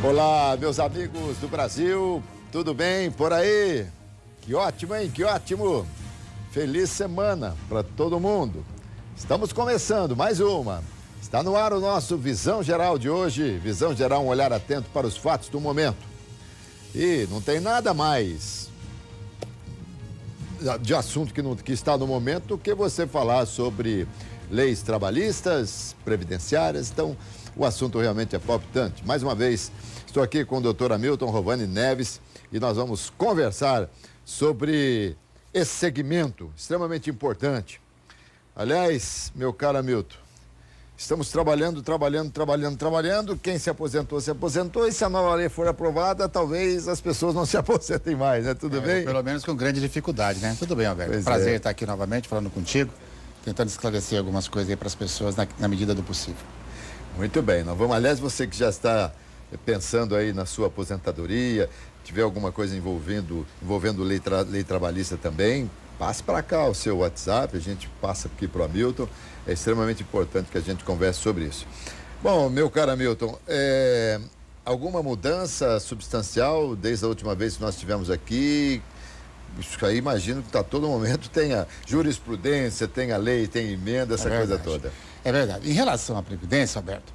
Olá, meus amigos do Brasil, tudo bem por aí? Que ótimo, hein? Que ótimo! Feliz semana para todo mundo. Estamos começando mais uma. Está no ar o nosso Visão Geral de hoje. Visão Geral, um olhar atento para os fatos do momento. E não tem nada mais de assunto que está no momento do que você falar sobre leis trabalhistas, previdenciárias. Então, o assunto realmente é palpitante. Mais uma vez, estou aqui com o doutor Hamilton Rovani Neves e nós vamos conversar sobre esse segmento extremamente importante. Aliás, meu caro Hamilton, estamos trabalhando. Quem se aposentou, e se a nova lei for aprovada, talvez as pessoas não se aposentem mais, né? Tudo bem? Pelo menos com grande dificuldade, né? Tudo bem, Alberto. Prazer estar aqui novamente falando contigo, tentando esclarecer algumas coisas aí para as pessoas na medida do possível. Muito bem, nós vamos, aliás, você que já está pensando aí na sua aposentadoria, tiver alguma coisa envolvendo lei trabalhista também, passe para cá o seu WhatsApp, a gente passa aqui para o Hamilton, é extremamente importante que a gente converse sobre isso. Bom, meu caro Hamilton, alguma mudança substancial desde a última vez que nós estivemos aqui? Isso aí, imagino que a todo momento tenha jurisprudência, tenha lei, tem emenda, essa coisa toda. É verdade. Em relação à Previdência, Alberto,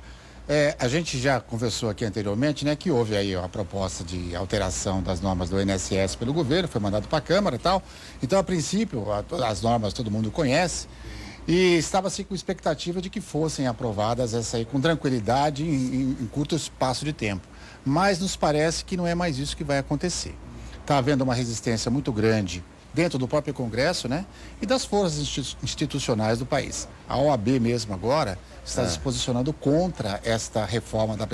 a gente já conversou aqui anteriormente, né, que houve aí a proposta de alteração das normas do INSS pelo governo, foi mandado para a Câmara e tal. Então, a princípio, as normas todo mundo conhece e estava-se com expectativa de que fossem aprovadas essa aí com tranquilidade em curto espaço de tempo. Mas nos parece que não é mais isso que vai acontecer. Está havendo uma resistência muito grande dentro do próprio Congresso, né? E das forças institucionais do país. A OAB mesmo agora está se posicionando contra esta reforma da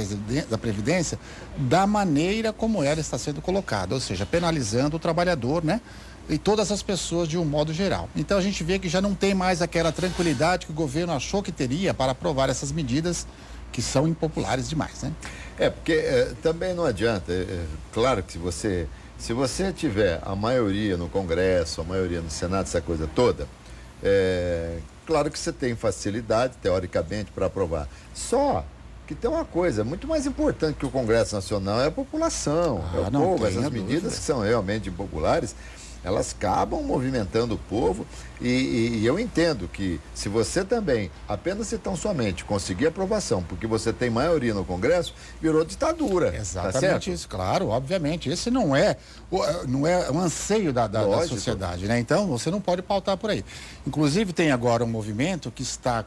Previdência da maneira como ela está sendo colocada, ou seja, penalizando o trabalhador, né? E todas as pessoas de um modo geral. Então a gente vê que já não tem mais aquela tranquilidade que o governo achou que teria para aprovar essas medidas que são impopulares demais, né? Porque também não adianta, claro que se você tiver a maioria no Congresso, a maioria no Senado, essa coisa toda, claro que você tem facilidade, teoricamente, para aprovar. Só que tem uma coisa muito mais importante que o Congresso Nacional, é a população, é o povo. Essas medidas que são realmente impopulares, elas acabam movimentando o povo e eu entendo que se você também, apenas e tão somente, conseguir aprovação, porque você tem maioria no Congresso, virou ditadura. Exatamente, tá isso, claro, obviamente. Esse não é um anseio da sociedade, né? Então, você não pode pautar por aí. Inclusive, tem agora um movimento que está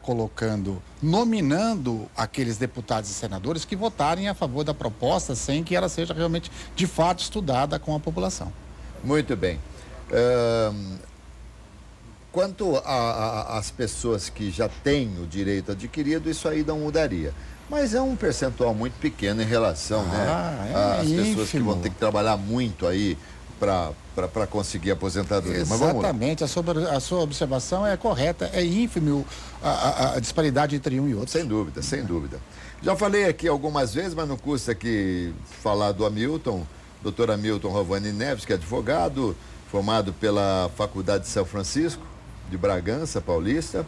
nominando aqueles deputados e senadores que votarem a favor da proposta sem que ela seja realmente, de fato, estudada com a população. Muito bem. Quanto às pessoas que já têm o direito adquirido, isso aí não mudaria. Mas é um percentual muito pequeno em relação, às pessoas que vão ter que trabalhar muito aí para conseguir aposentadoria. Exatamente, mas vamos lá. A sua observação é correta, é ínfimo a disparidade entre um e outro. Sem dúvida, sem dúvida. Já falei aqui algumas vezes, mas não custa aqui falar do Hamilton, doutor Hamilton Rovani Neves, que é advogado, formado pela Faculdade de São Francisco, de Bragança, Paulista.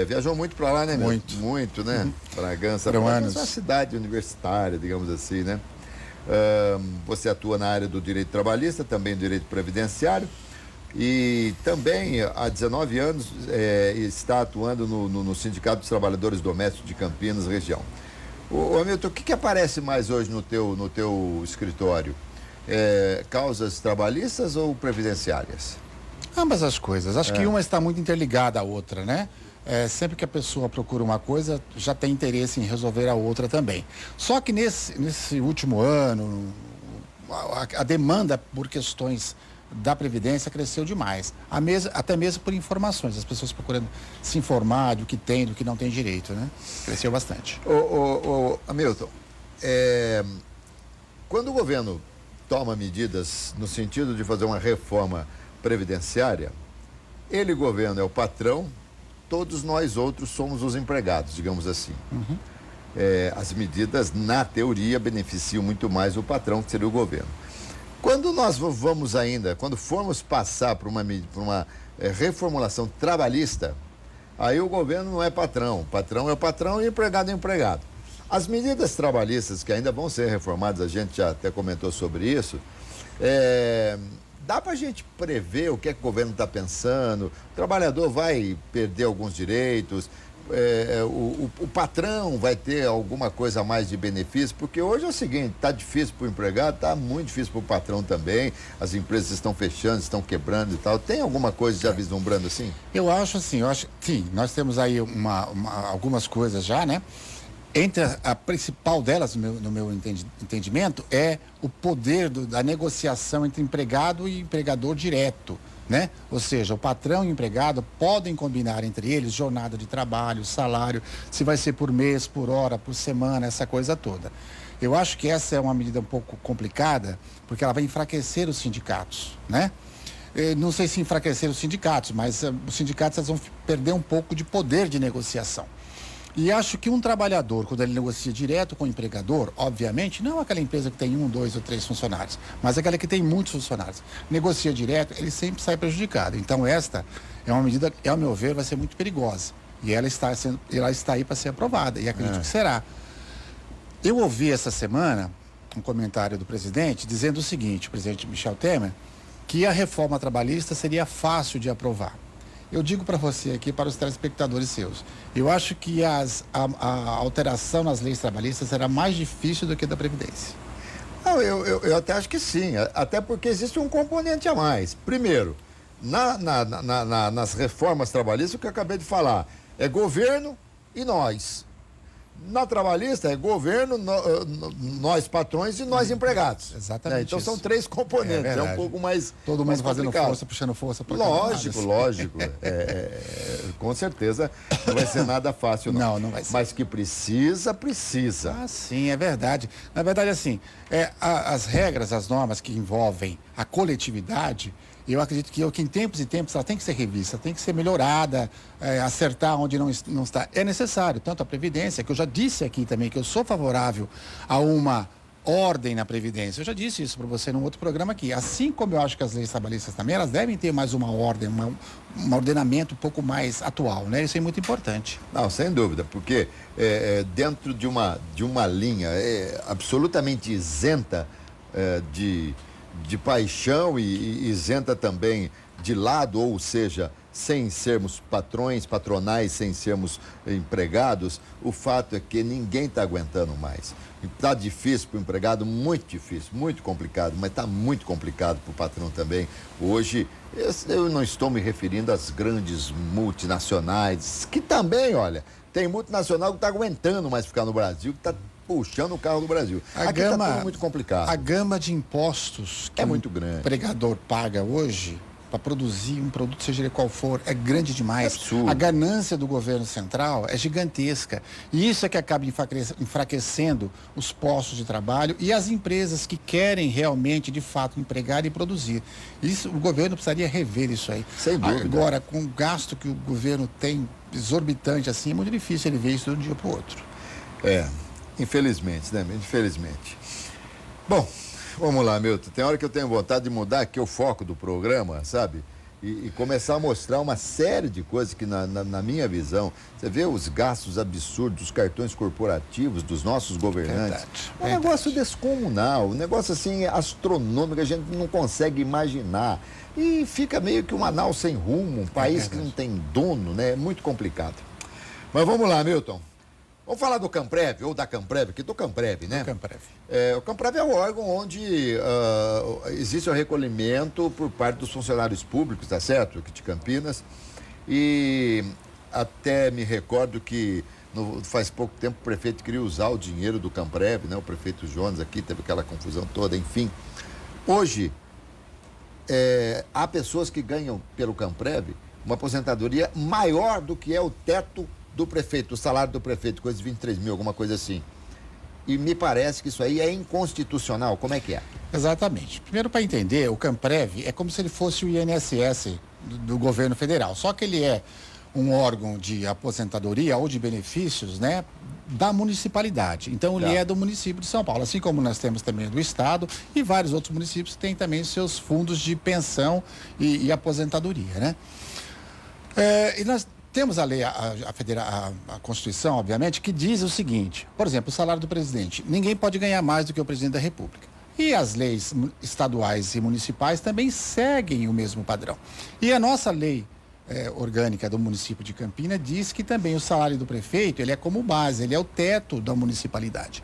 Viajou muito para lá, né, meu? Muito, né? Bragança é uma cidade universitária, digamos assim, né? Você atua na área do direito trabalhista, também do direito previdenciário, e também há 19 anos está atuando no Sindicato dos Trabalhadores Domésticos de Campinas, região. Ô, Hamilton, o que aparece mais hoje no teu escritório? Causas trabalhistas ou previdenciárias? Ambas as coisas. Acho que uma está muito interligada à outra, né? Sempre que a pessoa procura uma coisa, já tem interesse em resolver a outra também. Só que nesse último ano, a demanda por questões da Previdência cresceu demais. Até mesmo por informações, as pessoas procurando se informar do que tem, do que não tem direito, né? Cresceu bastante. Hamilton, quando o governo toma medidas no sentido de fazer uma reforma previdenciária, governo, é o patrão, todos nós outros somos os empregados, digamos assim. Uhum. As medidas, na teoria, beneficiam muito mais o patrão, que seria o governo. Quando nós quando formos passar por uma reformulação trabalhista, aí o governo não é patrão. O patrão é o patrão e o empregado é o empregado. As medidas trabalhistas que ainda vão ser reformadas, a gente já até comentou sobre isso, dá para a gente prever o que é que o governo está pensando? O trabalhador vai perder alguns direitos? O patrão vai ter alguma coisa a mais de benefício? Porque hoje é o seguinte, está difícil para o empregado, está muito difícil para o patrão também, as empresas estão fechando, estão quebrando e tal. Tem alguma coisa já vislumbrando assim? Eu acho assim, sim, nós temos aí algumas coisas já, né? Entre a principal delas, no meu entendimento, é o poder da negociação entre empregado e empregador direto, né? Ou seja, o patrão e o empregado podem combinar entre eles jornada de trabalho, salário, se vai ser por mês, por hora, por semana, essa coisa toda. Eu acho que essa é uma medida um pouco complicada, porque ela vai enfraquecer os sindicatos, né? Não sei se enfraquecer os sindicatos, mas os sindicatos vão perder um pouco de poder de negociação. E acho que um trabalhador, quando ele negocia direto com o empregador, obviamente, não aquela empresa que tem 1, 2 ou 3 funcionários, mas aquela que tem muitos funcionários, negocia direto, ele sempre sai prejudicado. Então esta é uma medida que, ao meu ver, vai ser muito perigosa. E ela está aí para ser aprovada, e acredito que será. Eu ouvi essa semana um comentário do presidente dizendo o seguinte, o presidente Michel Temer, que a reforma trabalhista seria fácil de aprovar. Eu digo para você aqui, para os telespectadores seus, eu acho que a alteração nas leis trabalhistas será mais difícil do que a da Previdência. Não, eu até acho que sim, até porque existe um componente a mais. Primeiro, nas reformas trabalhistas, o que eu acabei de falar, é governo e nós. Na trabalhista é governo, nós patrões e nós empregados. Exatamente. Então são 3 componentes, é um pouco mais todo mundo mais fazendo complicado. Força, puxando força para Lógico. Com certeza não vai ser nada fácil, não. Não vai ser. Mas que precisa. Ah, sim, é verdade. Na verdade, assim, as regras, as normas que envolvem a coletividade, eu acredito que em tempos e tempos ela tem que ser revista, tem que ser melhorada, acertar onde não está. É necessário, tanto a Previdência, que eu já disse aqui também, que eu sou favorável a uma ordem na Previdência. Eu já disse isso para você num outro programa aqui. Assim como eu acho que as leis trabalhistas também, elas devem ter mais uma ordem, um ordenamento um pouco mais atual, né? Isso é muito importante. Não, sem dúvida, porque dentro de uma linha absolutamente isenta de paixão e isenta também de lado, ou seja, sem sermos patrões, patronais, sem sermos empregados, o fato é que ninguém está aguentando mais. Está difícil para o empregado, muito difícil, muito complicado, mas está muito complicado para o patrão também. Hoje, eu não estou me referindo às grandes multinacionais, que também, olha, tem multinacional que está aguentando mais ficar no Brasil, que está puxando o carro do Brasil. Aqui está tudo muito complicado. A gama de impostos que muito grande. O empregador paga hoje para produzir um produto, seja ele qual for, é grande demais. É absurdo. A ganância do governo central é gigantesca. E isso é que acaba enfraquecendo os postos de trabalho e as empresas que querem realmente, de fato, empregar e produzir. Isso, o governo precisaria rever isso aí. Sem dúvida. Agora, com o gasto que o governo tem exorbitante assim, é muito difícil ele ver isso de um dia para o outro. Infelizmente, né? Infelizmente. Bom, vamos lá, Milton. Tem hora que eu tenho vontade de mudar aqui o foco do programa, sabe? E começar a mostrar uma série de coisas que, na minha visão, você vê os gastos absurdos dos cartões corporativos dos nossos governantes. Um negócio descomunal, um negócio assim astronômico, a gente não consegue imaginar. E fica meio que um Manaus sem rumo, um país que não tem dono, né? É muito complicado. Mas vamos lá, Milton. Vamos falar do Camprev, ou da Camprev, aqui do Camprev, né? Do Camprev. O Camprev é o órgão onde existe o recolhimento por parte dos funcionários públicos, tá certo? Aqui de Campinas. E até me recordo que faz pouco tempo o prefeito queria usar o dinheiro do Camprev, né? O prefeito Jones aqui teve aquela confusão toda, enfim. Hoje, há pessoas que ganham pelo Camprev uma aposentadoria maior do que é o teto do prefeito, o salário do prefeito, coisa de 23 mil, alguma coisa assim. E me parece que isso aí é inconstitucional. Como é que é? Exatamente. Primeiro, para entender, o Camprev é como se ele fosse o INSS do governo federal. Só que ele é um órgão de aposentadoria ou de benefícios, né, da municipalidade. Então, ele é do município de São Paulo. Assim como nós temos também do estado e vários outros municípios têm também seus fundos de pensão e aposentadoria, né? E nós temos a lei, a Constituição, obviamente, que diz o seguinte, por exemplo, o salário do presidente. Ninguém pode ganhar mais do que o presidente da República. E as leis estaduais e municipais também seguem o mesmo padrão. E a nossa lei orgânica do município de Campina diz que também o salário do prefeito, ele é como base, ele é o teto da municipalidade.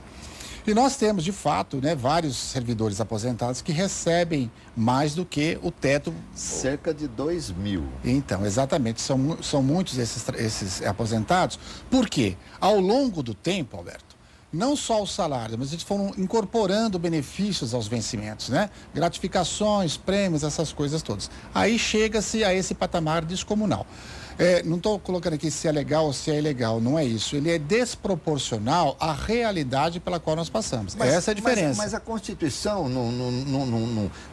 E nós temos, de fato, né, vários servidores aposentados que recebem mais do que o teto. Cerca de 2.000. Então, exatamente, são muitos esses aposentados. Por quê? Ao longo do tempo, Alberto, não só o salário, mas eles foram incorporando benefícios aos vencimentos, né? Gratificações, prêmios, essas coisas todas. Aí chega-se a esse patamar descomunal. Não estou colocando aqui se é legal ou se é ilegal, não é isso. Ele é desproporcional à realidade pela qual nós passamos. Essa é a diferença. Mas a Constituição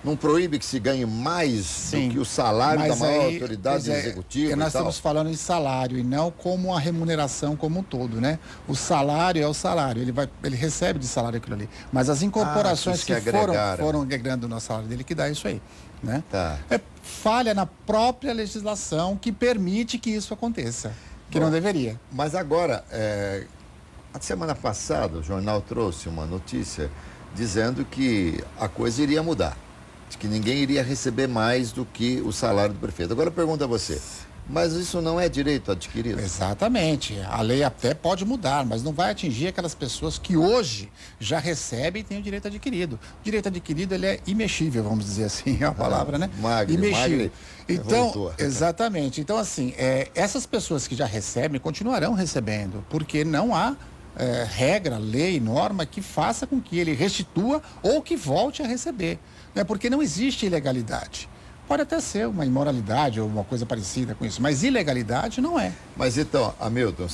não proíbe que se ganhe mais do que o salário da maior autoridade executiva? Nós estamos falando em salário e não como a remuneração como um todo, né? O salário é o salário, ele recebe de salário aquilo ali. Mas as incorporações que foram agregando no salário dele que dá isso aí. Né? Tá. É falha na própria legislação que permite que isso aconteça, que não deveria. Mas agora, a semana passada o jornal trouxe uma notícia dizendo que a coisa iria mudar, de que ninguém iria receber mais do que o salário do prefeito. Agora eu pergunto a você, mas isso não é direito adquirido? Exatamente. A lei até pode mudar, mas não vai atingir aquelas pessoas que hoje já recebem e têm o direito adquirido. O direito adquirido, ele é imexível, vamos dizer assim, é a palavra, né? Imexível. Então, exatamente. Então, assim, essas pessoas que já recebem continuarão recebendo, porque não há regra, lei, norma que faça com que ele restitua ou que volte a receber, né? Porque não existe ilegalidade. Pode até ser uma imoralidade ou uma coisa parecida com isso, mas ilegalidade não é. Mas então, Hamilton,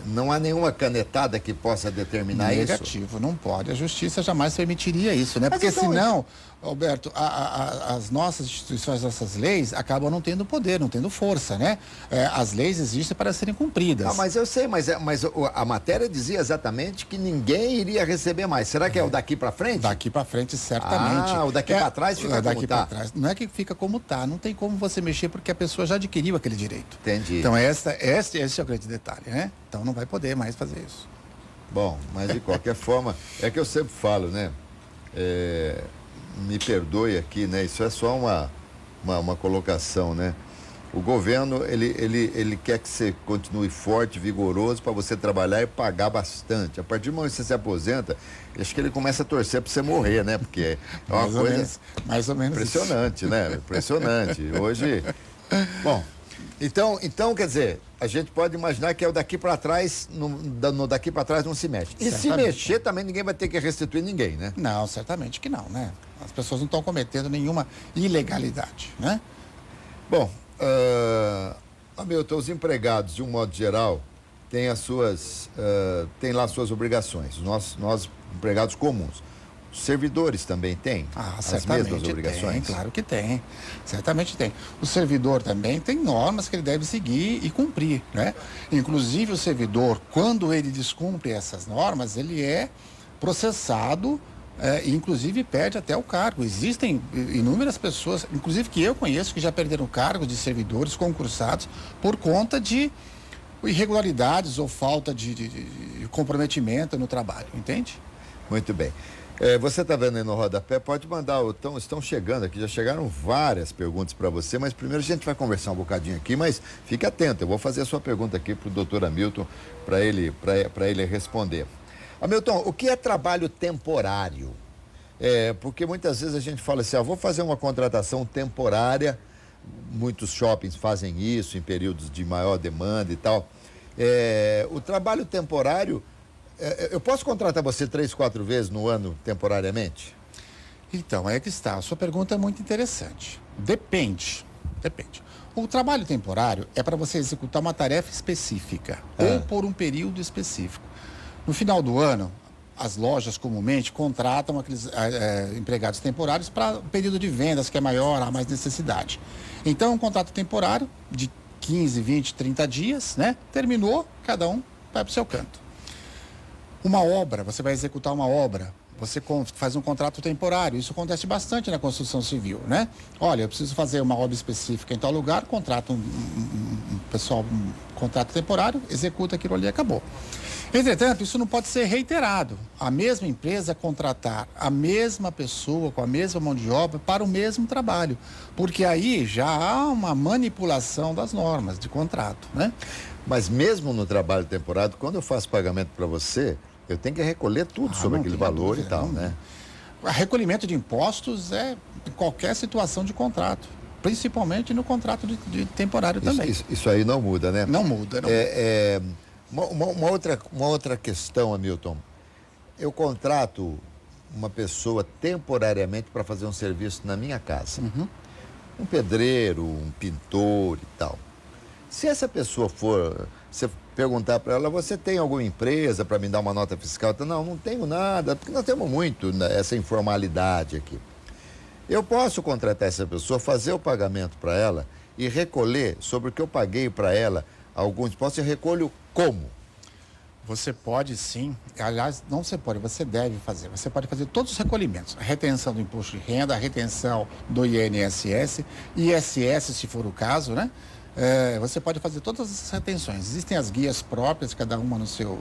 não há nenhuma canetada que possa determinar isso? Negativo, não pode. A justiça jamais permitiria isso, né? Porque senão, Alberto, as nossas instituições, nossas leis acabam não tendo poder, não tendo força, né? As leis existem para serem cumpridas. Mas eu sei, mas a matéria dizia exatamente que ninguém iria receber mais. Será que é o daqui para frente? Daqui para frente, certamente. O daqui para trás fica como tá? Não é que fica como tá, não tem como você mexer porque a pessoa já adquiriu aquele direito. Entendi. Então, esse é o grande detalhe, né? Então, não vai poder mais fazer isso. Bom, mas de qualquer forma, é que eu sempre falo, né? Me perdoe aqui, né? Isso é só uma colocação, né? O governo, ele quer que você continue forte, vigoroso, para você trabalhar e pagar bastante. A partir do momento que você se aposenta, acho que ele começa a torcer para você morrer, né? Porque é uma coisa mais ou menos impressionante, né? Impressionante. Hoje... Bom, então, quer dizer, a gente pode imaginar que é o daqui para trás, no daqui para trás não se mexe. E se mexer, também ninguém vai ter que restituir ninguém, né? Não, certamente que não, né? As pessoas não estão cometendo nenhuma ilegalidade, né? Bom, Hamilton, os empregados, de um modo geral, têm têm lá suas obrigações. Nós empregados comuns. Os servidores também têm as mesmas obrigações? Tem, claro que tem. Certamente tem. O servidor também tem normas que ele deve seguir e cumprir, né? Inclusive o servidor, quando ele descumpre essas normas, ele é processado e inclusive perde até o cargo. Existem inúmeras pessoas, inclusive que eu conheço, que já perderam cargos de servidores concursados por conta de irregularidades ou falta de comprometimento no trabalho, entende? Muito bem. Você está vendo aí no rodapé, pode mandar, estão chegando aqui, já chegaram várias perguntas para você, mas primeiro a gente vai conversar um bocadinho aqui, mas fique atento, eu vou fazer a sua pergunta aqui para o doutor Hamilton, para ele responder. Hamilton, o que é trabalho temporário? Porque muitas vezes a gente fala assim, vou fazer uma contratação temporária, muitos shoppings fazem isso em períodos de maior demanda e tal. O trabalho temporário, eu posso contratar você 3, 4 vezes no ano temporariamente? Então, é que está. A sua pergunta é muito interessante. Depende. O trabalho temporário é para você executar uma tarefa específica ou por um período específico. No final do ano, as lojas comumente contratam aqueles empregados temporários para o período de vendas que é maior, há mais necessidade. Então, é um contrato temporário de 15, 20, 30 dias, né? Terminou, cada um vai para o seu canto. Uma obra, você vai executar uma obra, você faz um contrato temporário. Isso acontece bastante na construção civil, né? Olha, eu preciso fazer uma obra específica em tal lugar, contrato um pessoal, um contrato temporário, executa aquilo ali e acabou. Entretanto, isso não pode ser reiterado. A mesma empresa contratar a mesma pessoa com a mesma mão de obra para o mesmo trabalho, porque aí já há uma manipulação das normas de contrato, né? Mas mesmo no trabalho temporário, quando eu faço pagamento para você, eu tenho que recolher tudo sobre aquele valor e tal, né? Recolhimento de impostos é em qualquer situação de contrato, principalmente no contrato de temporário também. Isso aí não muda, né? Não muda, não muda. Uma outra questão, Hamilton. Eu contrato uma pessoa temporariamente para fazer um serviço na minha casa. Um pedreiro, um pintor e tal. Se essa pessoa for, você perguntar para ela, você tem alguma empresa para me dar uma nota fiscal? Não tenho nada, porque nós temos muito essa informalidade aqui. Eu posso contratar essa pessoa, fazer o pagamento para ela e recolher sobre o que eu paguei para ela alguns impostos. Eu recolho como? Você pode sim, aliás, não você pode, você deve fazer. Você pode fazer todos os recolhimentos. A retenção do imposto de renda, a retenção do INSS, ISS, se for o caso, né? Você pode fazer todas essas retenções. Existem as guias próprias, cada uma no seu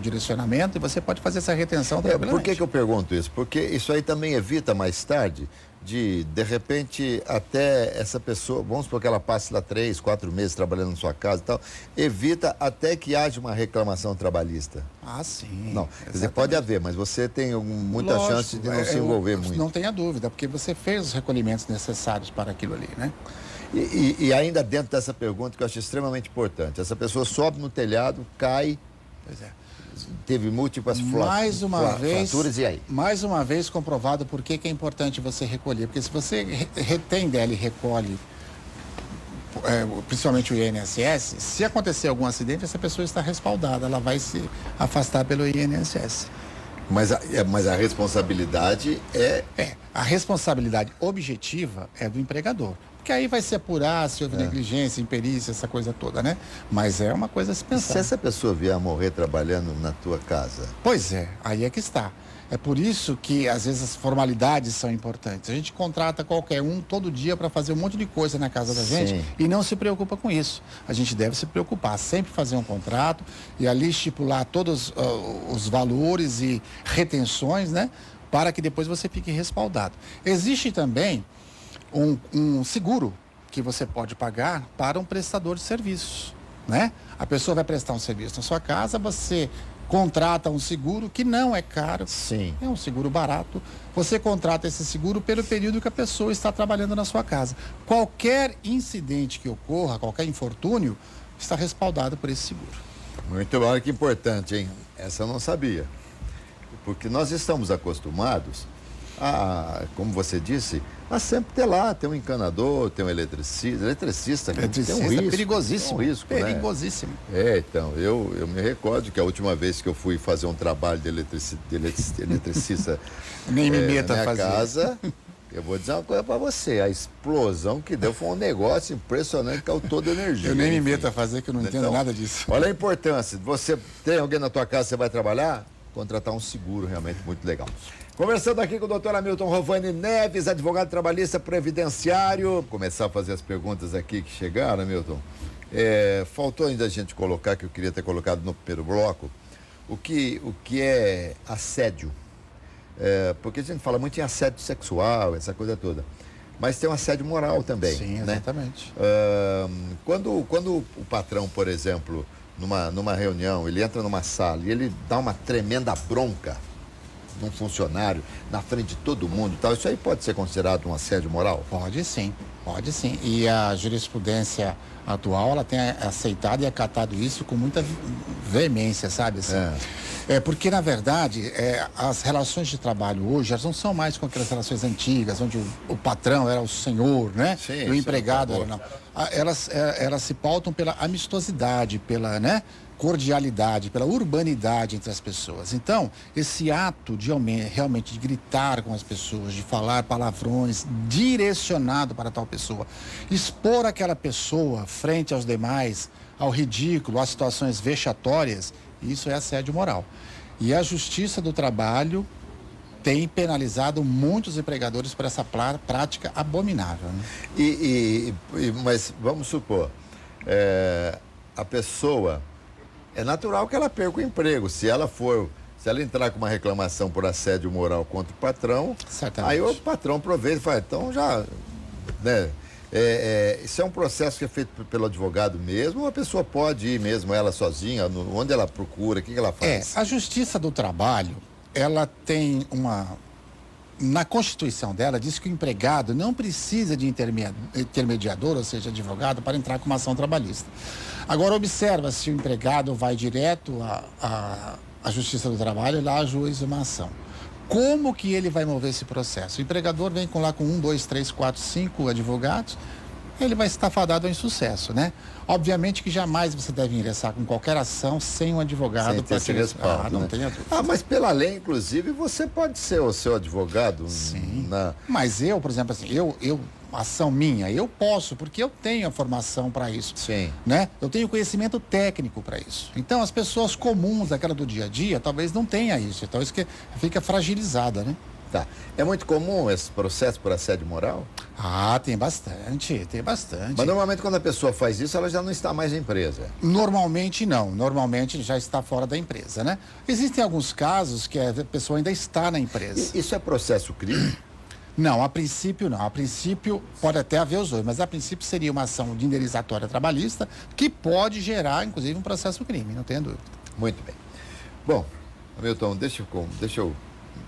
direcionamento, e você pode fazer essa retenção tranquilamente. Por que eu pergunto isso? Porque isso aí também evita mais tarde de repente, até essa pessoa, vamos supor que ela passe lá 3, 4 meses trabalhando na sua casa e tal, evita até que haja uma reclamação trabalhista. Ah, sim. Não, quer dizer, pode haver, mas você tem muita chance de não se envolver muito. Não tenha dúvida, porque você fez os recolhimentos necessários para aquilo ali, né? E ainda dentro dessa pergunta que eu acho extremamente importante, essa pessoa sobe no telhado, cai, teve múltiplas fraturas e aí? Mais uma vez comprovado por que é importante você recolher, porque se você retém dela e recolhe, principalmente o INSS, se acontecer algum acidente, essa pessoa está respaldada, ela vai se afastar pelo INSS. Mas a responsabilidade a responsabilidade objetiva é do empregador. Porque aí vai se apurar se houve negligência, imperícia, essa coisa toda, né? Mas é uma coisa a se pensar. Se essa pessoa vier a morrer trabalhando na tua casa? Pois é, aí é que está. É por isso que, às vezes, as formalidades são importantes. A gente contrata qualquer um todo dia para fazer um monte de coisa na casa da gente e não se preocupa com isso. A gente deve se preocupar, sempre fazer um contrato e ali estipular todos os valores e retenções, né? Para que depois você fique respaldado. Existe também um seguro que você pode pagar para um prestador de serviços, né? A pessoa vai prestar um serviço na sua casa, você contrata um seguro que não é caro, é um seguro barato. Você contrata esse seguro pelo período que a pessoa está trabalhando na sua casa. Qualquer incidente que ocorra, qualquer infortúnio, está respaldado por esse seguro. Muito bom, olha que importante, hein? Essa eu não sabia. Porque nós estamos acostumados a, como você disse, a sempre ter lá, tem um encanador, tem um eletricista tem um risco. É perigosíssimo. Tem um risco, perigosíssimo. Né? Então, eu me recordo que a última vez que eu fui fazer um trabalho de eletricista Nem me meta na minha fazer. casa, eu vou dizer uma coisa para você, a explosão que deu foi um negócio impressionante, caiu toda a energia. Eu nem me meto a fazer, que eu não entendo nada disso. Olha a importância, você tem alguém na tua casa que você vai trabalhar? Contratar um seguro, realmente muito legal. Conversando aqui com o doutor Hamilton Rovani Neves, advogado trabalhista previdenciário. Vou começar a fazer as perguntas aqui que chegaram, Hamilton. Faltou ainda a gente colocar, que eu queria ter colocado no primeiro bloco, o que é assédio. Porque a gente fala muito em assédio sexual, essa coisa toda. Mas tem um assédio moral também. Sim, exatamente. Né? Quando o patrão, por exemplo, numa reunião, ele entra numa sala e ele dá uma tremenda bronca num funcionário, na frente de todo mundo e tal, isso aí pode ser considerado um assédio moral? Pode sim. E a jurisprudência atual, ela tem aceitado e acatado isso com muita veemência, sabe? Assim, porque, na verdade, as relações de trabalho hoje, elas não são mais com aquelas relações antigas, onde o patrão era o senhor, né? Sim, e o empregado era, não. Elas se pautam pela amistosidade, pela, né? Cordialidade, pela urbanidade entre as pessoas. Então, esse ato de realmente de gritar com as pessoas, de falar palavrões direcionado para tal pessoa, expor aquela pessoa frente aos demais, ao ridículo, às situações vexatórias, isso é assédio moral. E a Justiça do Trabalho tem penalizado muitos empregadores por essa prática abominável, né? Mas vamos supor, a pessoa, é natural que ela perca o emprego. Se ela entrar com uma reclamação por assédio moral contra o patrão, certamente, aí o patrão aproveita e fala, então já, né? Isso é um processo que é feito pelo advogado mesmo, ou a pessoa pode ir mesmo, ela sozinha, onde ela procura, o que ela faz? A Justiça do Trabalho, ela tem na Constituição dela, diz que o empregado não precisa de intermediador, ou seja, advogado, para entrar com uma ação trabalhista. Agora, observa se o empregado vai direto à Justiça do Trabalho e lá ajuiza uma ação. Como que ele vai mover esse processo? O empregador vem lá com 1, 2, 3, 4, 5 advogados, ele vai estar fadado ao insucesso, né? Obviamente que jamais você deve ingressar com qualquer ação sem um advogado para te respaldar. Não tenha dúvida. Mas pela lei, inclusive, você pode ser o seu advogado. Sim. Mas eu, por exemplo, assim, ação minha, eu posso, porque eu tenho a formação para isso. Sim. Né? Eu tenho conhecimento técnico para isso. Então, as pessoas comuns, aquela do dia a dia, talvez não tenha isso. Então, isso que fica fragilizada, né? Tá. É muito comum esse processo por assédio moral? Tem bastante. Mas normalmente quando a pessoa faz isso, ela já não está mais na empresa. Normalmente não. Normalmente já está fora da empresa, né? Existem alguns casos que a pessoa ainda está na empresa. Isso é processo crime? Não, a princípio não. A princípio pode até haver os dois, mas a princípio seria uma ação de indenizatória trabalhista que pode gerar, inclusive, um processo crime, não tenha dúvida. Muito bem. Bom, Hamilton, deixa eu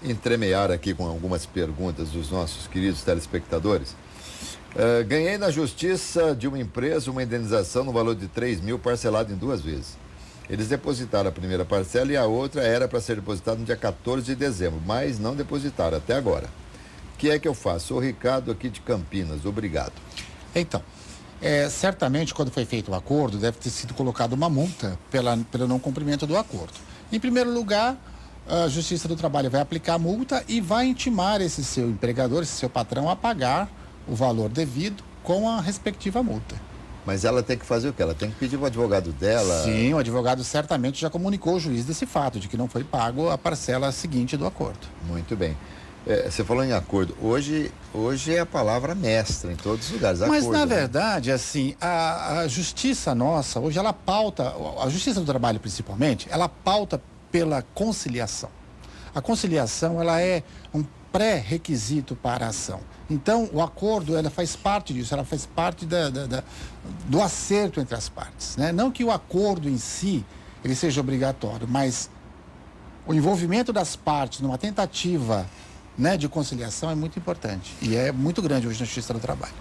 entremear aqui com algumas perguntas dos nossos queridos telespectadores. Ganhei na justiça de uma empresa uma indenização no valor de 3.000 parcelado em 2 vezes. Eles depositaram a primeira parcela e a outra era para ser depositada no dia 14 de dezembro, mas não depositaram até agora. O que é que eu faço? Sou o Ricardo aqui de Campinas, obrigado. Então, certamente quando foi feito o acordo deve ter sido colocada uma multa pelo não cumprimento do acordo. Em primeiro lugar, a Justiça do Trabalho vai aplicar a multa e vai intimar esse seu empregador, esse seu patrão, a pagar o valor devido com a respectiva multa. Mas ela tem que fazer o quê? Ela tem que pedir para o advogado dela? Sim, o advogado certamente já comunicou ao juiz desse fato, de que não foi pago a parcela seguinte do acordo. Muito bem. Você falou em acordo. Hoje é a palavra mestra em todos os lugares. Mas, acordo, na verdade, assim, a justiça nossa, hoje ela pauta, a Justiça do Trabalho principalmente, ela pauta pela conciliação. A conciliação, ela é um pré-requisito para a ação. Então, o acordo, ela faz parte disso, ela faz parte do acerto entre as partes, né? Não que o acordo em si, ele seja obrigatório, mas o envolvimento das partes numa tentativa, né, de conciliação é muito importante. E é muito grande hoje na Justiça do Trabalho.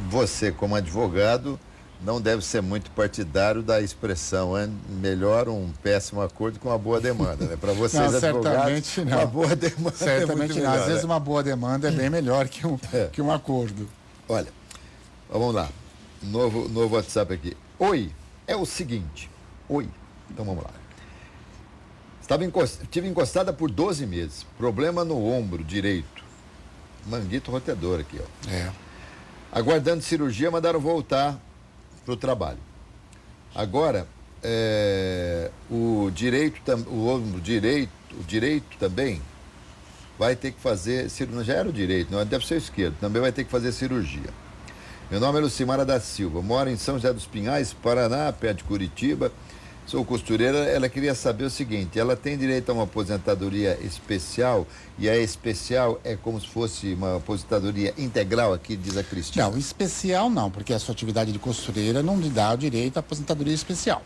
Você, como advogado, não deve ser muito partidário da expressão, melhor um péssimo acordo que uma boa demanda, né? Para vocês, não, advogados, certamente não. Uma boa demanda certamente muito não. melhor, Às vezes uma boa demanda é bem melhor que um acordo. Olha, vamos lá. Novo WhatsApp aqui. Oi, é o seguinte. Oi, então vamos lá. Estive encostada por 12 meses. Problema no ombro direito. Manguito rotedor aqui, ó. Aguardando cirurgia, mandaram voltar para o trabalho. Agora, o ombro direito também vai ter que fazer cirurgia. Já era o direito, não deve ser o esquerdo. Também vai ter que fazer cirurgia. Meu nome é Lucimara da Silva. Moro em São José dos Pinhais, Paraná, perto de Curitiba. Sou costureira. Ela queria saber o seguinte: ela tem direito a uma aposentadoria especial, e a especial é como se fosse uma aposentadoria integral, aqui diz a Cristina. Não, especial não, porque a sua atividade de costureira não lhe dá o direito à aposentadoria especial.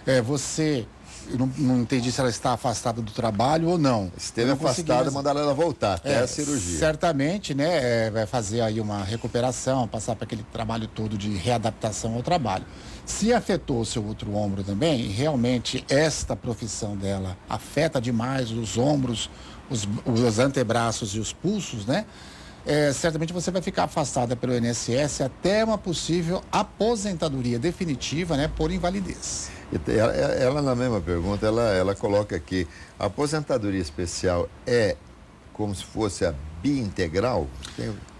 Eu não entendi se ela está afastada do trabalho ou não. Esteve afastada, mandaram ela voltar até a cirurgia. Certamente, né, vai fazer aí uma recuperação, passar para aquele trabalho todo de readaptação ao trabalho. Se afetou o seu outro ombro também, realmente esta profissão dela afeta demais os ombros, os antebraços e os pulsos, né? Certamente você vai ficar afastada pelo INSS até uma possível aposentadoria definitiva, né, por invalidez. Ela na mesma pergunta, ela coloca aqui, a aposentadoria especial é como se fosse a bi-integral?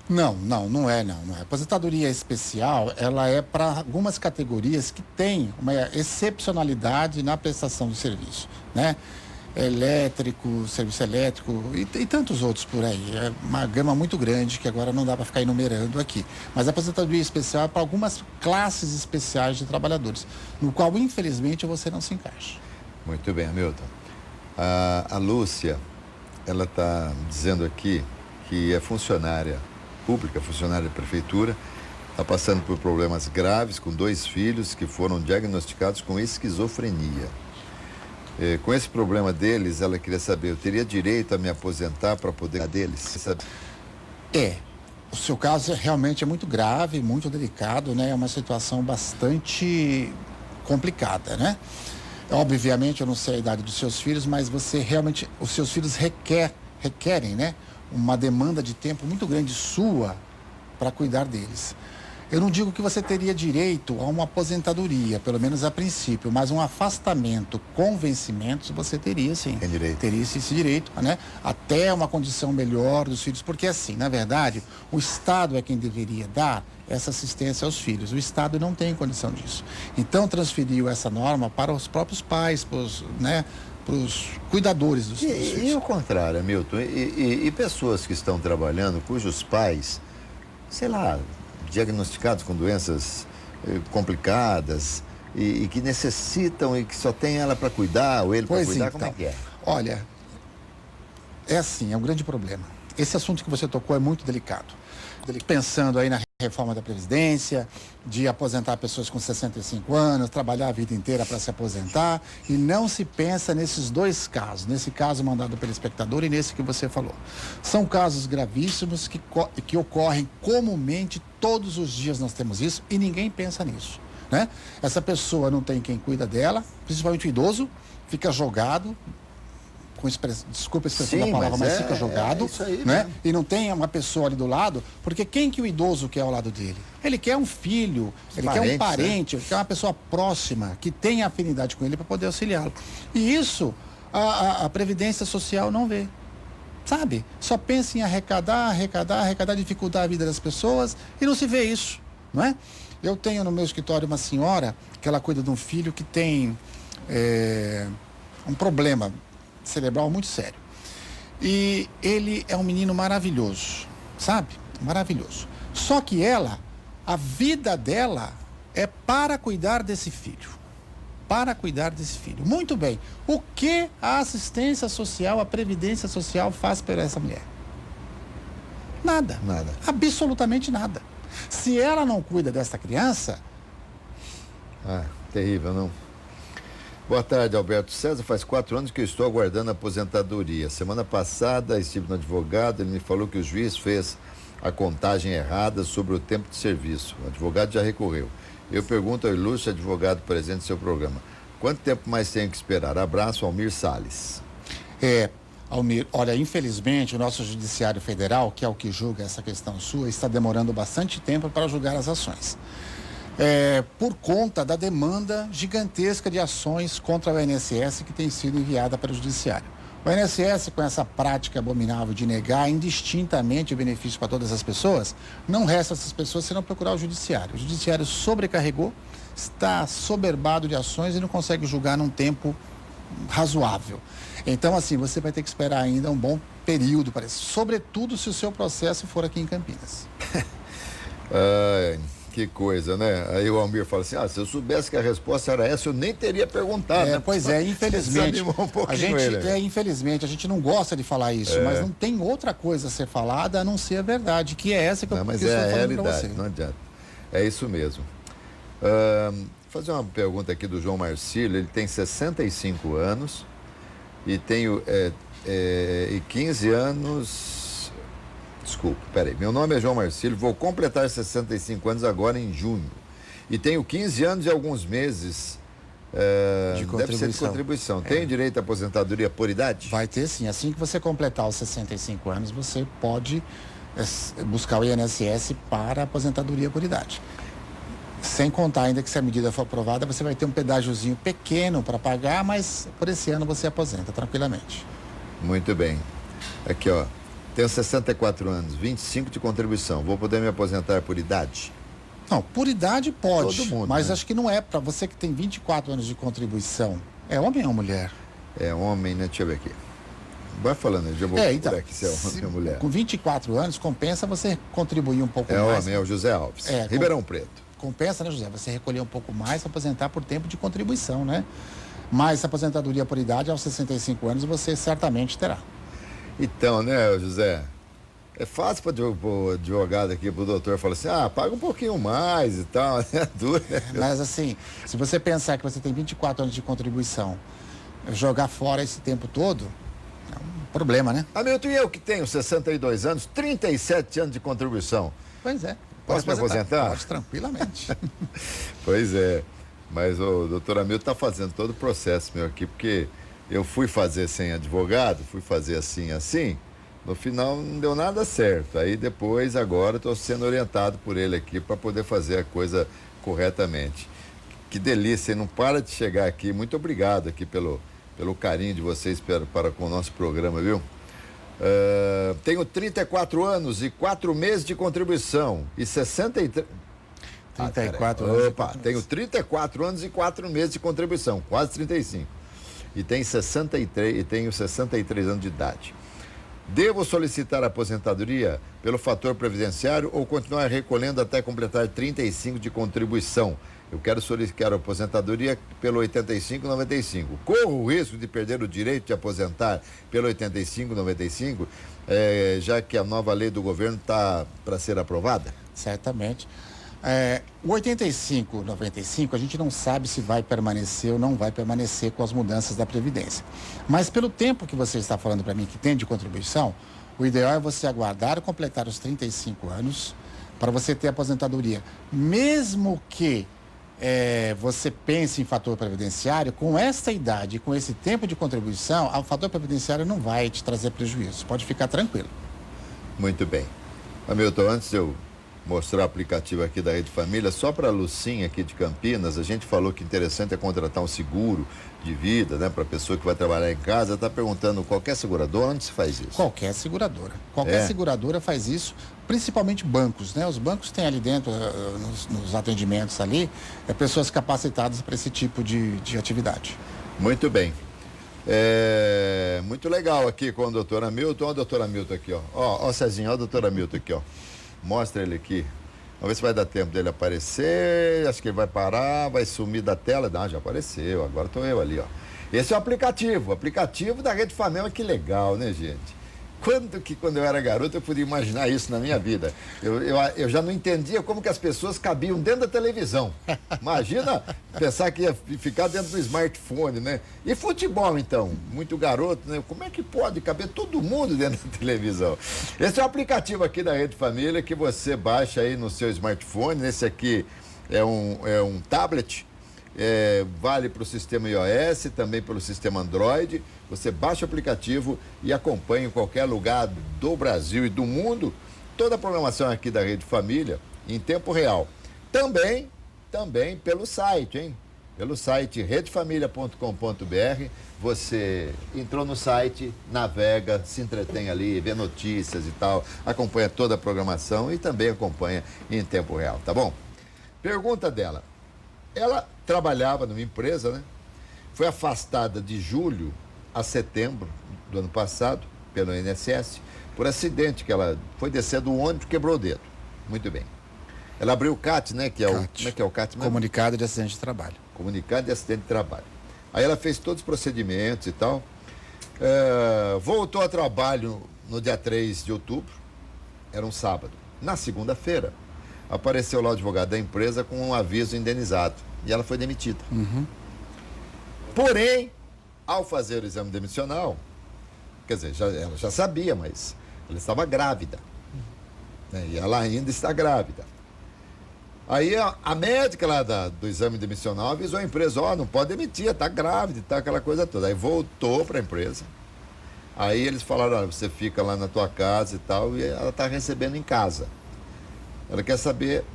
Não é. A aposentadoria especial, ela é para algumas categorias que têm uma excepcionalidade na prestação do serviço, né? elétrico, serviço elétrico e tantos outros por aí. É uma gama muito grande que agora não dá para ficar enumerando aqui. Mas a aposentadoria especial é para algumas classes especiais de trabalhadores, no qual, infelizmente, você não se encaixa. Muito bem, Hamilton. A Lúcia, ela está dizendo aqui que é funcionária pública, funcionária da prefeitura, está passando por problemas graves com 2 filhos que foram diagnosticados com esquizofrenia. Com esse problema deles, ela queria saber, eu teria direito a me aposentar para poder deles? O seu caso realmente é muito grave, muito delicado, né? É uma situação bastante complicada, né? Obviamente, eu não sei a idade dos seus filhos, mas você realmente, os seus filhos requerem, né? Uma demanda de tempo muito grande sua para cuidar deles. Eu não digo que você teria direito a uma aposentadoria, pelo menos a princípio, mas um afastamento com vencimentos você teria sim. Tem direito. Teria esse direito, né? Até uma condição melhor dos filhos, porque assim, na verdade, o Estado é quem deveria dar essa assistência aos filhos. O Estado não tem condição disso. Então transferiu essa norma para os próprios pais, para os cuidadores dos filhos. E o contrário, Hamilton, e pessoas que estão trabalhando, cujos pais, sei lá, diagnosticados com doenças complicadas e que necessitam e que só tem ela para cuidar, ou ele para cuidar, então, como é que é? Olha, é assim, é um grande problema. Esse assunto que você tocou é muito delicado. Pensando aí na reforma da Previdência, de aposentar pessoas com 65 anos, trabalhar a vida inteira para se aposentar, e não se pensa nesses 2 casos, nesse caso mandado pelo espectador e nesse que você falou. São casos gravíssimos que ocorrem comumente, todos os dias nós temos isso, e ninguém pensa nisso, né? Essa pessoa não tem quem cuida dela, principalmente o idoso, fica jogado, desculpa a expressão da palavra, mas fica jogado, isso aí, né? E não tem uma pessoa ali do lado, porque quem que o idoso quer ao lado dele? Ele quer um filho, ele quer um parente, ele quer uma pessoa próxima, que tenha afinidade com ele para poder auxiliá-lo. E isso a Previdência Social não vê, sabe? Só pensa em arrecadar, dificultar a vida das pessoas e não se vê isso, não é? Eu tenho no meu escritório uma senhora que ela cuida de um filho que tem um problema cerebral muito sério. E ele é um menino maravilhoso, sabe? Maravilhoso. Só que a vida dela é para cuidar desse filho. Para cuidar desse filho. Muito bem. O que a assistência social, a Previdência Social faz por essa mulher? Nada. Nada. Absolutamente nada. Se ela não cuida dessa criança... Terrível, não? Boa tarde, Alberto César. Faz 4 anos que eu estou aguardando a aposentadoria. Semana passada estive no advogado, ele me falou que o juiz fez a contagem errada sobre o tempo de serviço. O advogado já recorreu. Eu pergunto ao ilustre advogado presente no seu programa, quanto tempo mais tenho que esperar? Abraço, Almir Salles. Almir, olha, infelizmente o nosso Judiciário Federal, que é o que julga essa questão sua, está demorando bastante tempo para julgar as ações. Por conta da demanda gigantesca de ações contra o INSS que tem sido enviada para o Judiciário. O INSS, com essa prática abominável de negar indistintamente o benefício para todas as pessoas, não resta essas pessoas senão procurar o Judiciário. O Judiciário sobrecarregou, está soberbado de ações e não consegue julgar num tempo razoável. Então, assim, você vai ter que esperar ainda um bom período para isso, sobretudo se o seu processo for aqui em Campinas. Que coisa, né? Aí o Almir fala assim, se eu soubesse que a resposta era essa, eu nem teria perguntado. Né? Pois é, infelizmente, um infelizmente, a gente não gosta de falar isso, mas não tem outra coisa a ser falada a não ser a verdade, que é essa que eu estou falando para você. Não adianta. É isso mesmo. Vou fazer uma pergunta aqui do João Marcílio, ele tem 65 anos e tem 15 anos... Desculpa, peraí. Meu nome é João Marcílio, vou completar 65 anos agora em junho. E tenho 15 anos e alguns meses deve ser de contribuição. Tem direito à aposentadoria por idade? Vai ter sim. Assim que você completar os 65 anos, você pode buscar o INSS para aposentadoria por idade. Sem contar ainda que se a medida for aprovada, você vai ter um pedágiozinho pequeno para pagar, mas por esse ano você aposenta tranquilamente. Muito bem. Aqui, ó. Tenho 64 anos, 25 de contribuição. Vou poder me aposentar por idade? Não, por idade pode. Todo mundo, mas né? Acho que não é para você que tem 24 anos de contribuição. É homem ou mulher? É homem, né? Deixa eu ver aqui. Vai falando, eu já vou então, aqui se é homem ou mulher. Com 24 anos, compensa você contribuir um pouco É mais. homem, é o José Alves. Ribeirão Preto. Compensa, né, José? Você recolher um pouco mais para aposentar por tempo de contribuição, né? Mas aposentadoria por idade, aos 65 anos, você certamente terá. Então, né, José? É fácil para o advogado aqui, para o doutor, falar assim, paga um pouquinho mais e tal, né? Dura. Mas assim, se você pensar que você tem 24 anos de contribuição, jogar fora esse tempo todo, é um problema, né? Hamilton, e eu que tenho 62 anos, 37 anos de contribuição. Pois é. Posso me aposentar? Pode, tranquilamente. Pois é. Mas o doutor Hamilton está fazendo todo o processo meu aqui, porque eu fui fazer sem advogado, fui fazer assim. No final não deu nada certo. Aí depois, agora, estou sendo orientado por ele aqui para poder fazer a coisa corretamente. Que delícia, não para de chegar aqui. Muito obrigado aqui pelo carinho de vocês para com o nosso programa, viu? Tenho 34 anos e 4 meses de contribuição e 63... 34 anos. Opa, tenho 34 anos e 4 meses de contribuição, quase 35. E tenho 63 anos de idade. Devo solicitar aposentadoria pelo fator previdenciário ou continuar recolhendo até completar 35 de contribuição? Eu quero solicitar aposentadoria pelo 85-95. Corro o risco de perder o direito de aposentar pelo 85-95, já que a nova lei do governo está para ser aprovada? Certamente. O 85-95 a gente não sabe se vai permanecer ou não vai permanecer com as mudanças da Previdência. Mas pelo tempo que você está falando para mim que tem de contribuição, o ideal é você aguardar completar os 35 anos para você ter aposentadoria. Mesmo que você pense em fator previdenciário, com essa idade e com esse tempo de contribuição, o fator previdenciário não vai te trazer prejuízo. Pode ficar tranquilo. Muito bem. Hamilton, antes de eu mostrar o aplicativo aqui da Rede Família, só para a Lucinha aqui de Campinas, a gente falou que interessante é contratar um seguro de vida, né, para a pessoa que vai trabalhar em casa. Está perguntando, qualquer seguradora, onde se faz isso? Qualquer seguradora. Qualquer seguradora faz isso, principalmente bancos, né? Os bancos têm ali dentro, nos atendimentos ali, pessoas capacitadas para esse tipo de atividade. Muito bem. Muito legal aqui com o doutor Hamilton. Olha o doutor Hamilton aqui, ó. Ó, Cezinho, olha o doutor Hamilton aqui, ó. Mostra ele aqui. Vamos ver se vai dar tempo dele aparecer. Acho que ele vai parar, vai sumir da tela. Não, já apareceu. Agora estou eu ali, ó. Esse é o aplicativo da Rede Família. Que legal, né, gente? Quando eu era garoto, eu podia imaginar isso na minha vida. Eu já não entendia como que as pessoas cabiam dentro da televisão. Imagina pensar que ia ficar dentro do smartphone, né? E futebol, então? Muito garoto, né? Como é que pode caber todo mundo dentro da televisão? Esse é o aplicativo aqui da Rede Família que você baixa aí no seu smartphone. Esse aqui é um tablet. Vale para o sistema iOS, também pelo sistema Android. Você baixa o aplicativo e acompanha em qualquer lugar do Brasil e do mundo toda a programação aqui da Rede Família em tempo real. Também pelo site, hein? Pelo site redefamilia.com.br. Você entrou no site, navega, se entretém ali, vê notícias e tal, acompanha toda a programação e também acompanha em tempo real, tá bom? Pergunta dela. Ela trabalhava numa empresa, né? Foi afastada de julho a setembro do ano passado pelo INSS por acidente, que ela foi descer do ônibus e quebrou o dedo. Muito bem. Ela abriu o CAT, né? Que é CAT. Como é que é o CAT mesmo? Comunicado de acidente de trabalho. Comunicado de acidente de trabalho. Aí ela fez todos os procedimentos e tal. Voltou a trabalho no dia 3 de outubro. Era um sábado. Na segunda-feira, apareceu lá o advogado da empresa com um aviso indenizado. E ela foi demitida. Uhum. Porém, ao fazer o exame demissional, quer dizer, ela já sabia, mas ela estava grávida. Né? E ela ainda está grávida. Aí a médica lá do exame demissional avisou a empresa, não pode demitir, está grávida e tal, aquela coisa toda. Aí voltou para a empresa. Aí eles falaram, você fica lá na tua casa e tal, e ela está recebendo em casa. Ela quer saber,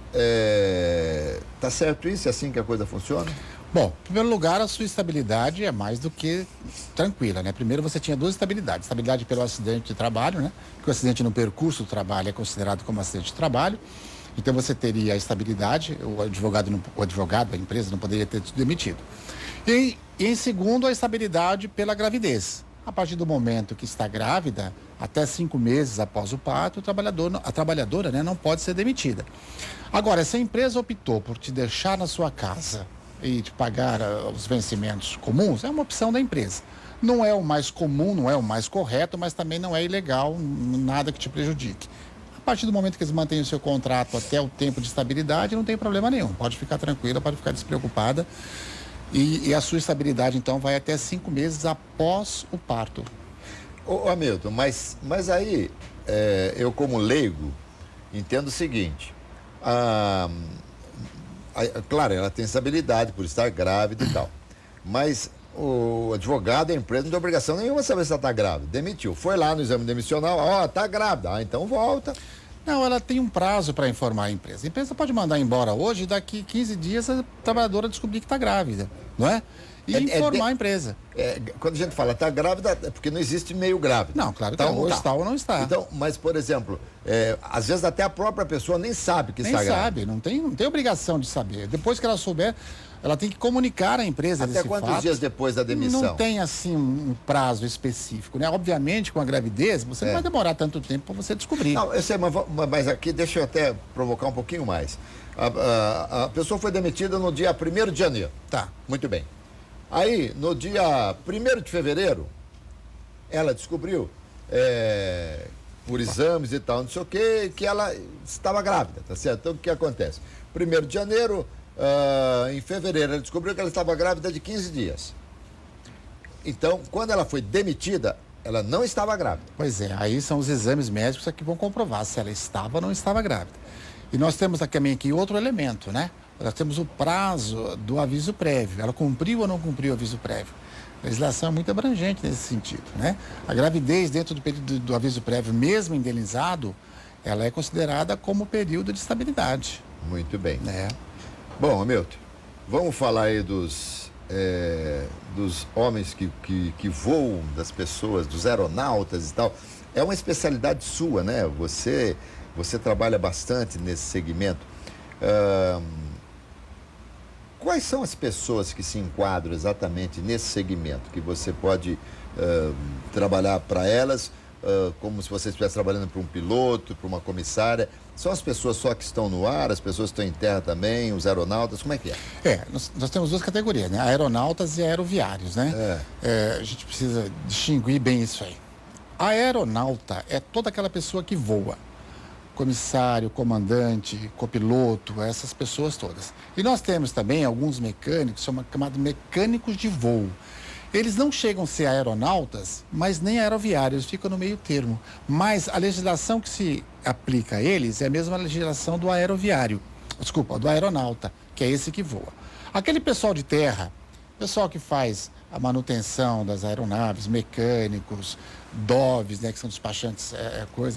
tá certo isso? É assim que a coisa funciona? Bom, em primeiro lugar, a sua estabilidade é mais do que tranquila, né? Primeiro você tinha duas estabilidades. Estabilidade pelo acidente de trabalho, né? Que o acidente no percurso do trabalho é considerado como acidente de trabalho. Então você teria a estabilidade, o advogado, a empresa não poderia ter sido demitido. E em segundo, a estabilidade pela gravidez. A partir do momento que está grávida, até 5 meses após o parto, a trabalhadora, né, não pode ser demitida. Agora, se a empresa optou por te deixar na sua casa e te pagar os vencimentos comuns, é uma opção da empresa. Não é o mais comum, não é o mais correto, mas também não é ilegal, nada que te prejudique. A partir do momento que eles mantêm o seu contrato até o tempo de estabilidade, não tem problema nenhum. Pode ficar tranquila, pode ficar despreocupada. E a sua estabilidade, então, vai até 5 meses após o parto. Ô Hamilton, mas aí, eu como leigo, entendo o seguinte. Claro, ela tem estabilidade por estar grávida e tal. Mas o advogado, a empresa, não tem obrigação nenhuma saber se ela está grávida. Demitiu. Foi lá no exame demissional, está grávida. Então volta. Não, ela tem um prazo para informar a empresa. A empresa pode mandar embora hoje e daqui 15 dias a trabalhadora descobrir que está grávida, não é? E informar a empresa. Quando a gente fala está grávida, é porque não existe meio grávida. Não, claro que ou está ou não está. Então, mas, por exemplo, às vezes até a própria pessoa nem sabe que nem está grávida. Nem sabe, não tem obrigação de saber. Depois que ela souber, ela tem que comunicar à empresa até desse quantos fato. dias depois da demissão? Não tem, assim, um prazo específico, né? Obviamente, com a gravidez, você não vai demorar tanto tempo para você descobrir. Não, eu sei, mas aqui deixa eu até provocar um pouquinho mais. A pessoa foi demitida no dia 1º de janeiro. Tá. Muito bem. Aí, no dia 1º de fevereiro, ela descobriu, por exames e tal, não sei o quê, que ela estava grávida, tá certo? Então, o que acontece? 1º de janeiro... em fevereiro, ela descobriu que ela estava grávida de 15 dias. Então, quando ela foi demitida, ela não estava grávida. Pois é, aí são os exames médicos que vão comprovar se ela estava ou não estava grávida. E nós temos também aqui outro elemento, né? Nós temos o prazo do aviso prévio. Ela cumpriu ou não cumpriu o aviso prévio? A legislação é muito abrangente nesse sentido, né? A gravidez dentro do período do aviso prévio, mesmo indenizado, ela é considerada como período de estabilidade. Muito bem. Né? Bom, Hamilton, vamos falar aí dos homens que voam, das pessoas, dos aeronautas e tal. É uma especialidade sua, né? Você trabalha bastante nesse segmento. Quais são as pessoas que se enquadram exatamente nesse segmento, que você pode trabalhar para elas, como se você estivesse trabalhando para um piloto, para uma comissária? São as pessoas só que estão no ar, as pessoas que estão em terra também, os aeronautas, como é que é? Nós temos duas categorias, né? Aeronautas e aeroviários, né? A gente precisa distinguir bem isso aí. A aeronauta é toda aquela pessoa que voa. Comissário, comandante, copiloto, essas pessoas todas. E nós temos também alguns mecânicos, são chamados mecânicos de voo. Eles não chegam a ser aeronautas, mas nem aeroviários, ficam no meio termo. Mas a legislação que se aplica a eles é a mesma legislação do aeroviário, do aeronauta, que é esse que voa. Aquele pessoal de terra, pessoal que faz a manutenção das aeronaves, mecânicos, DOVs, né, que são despachantes,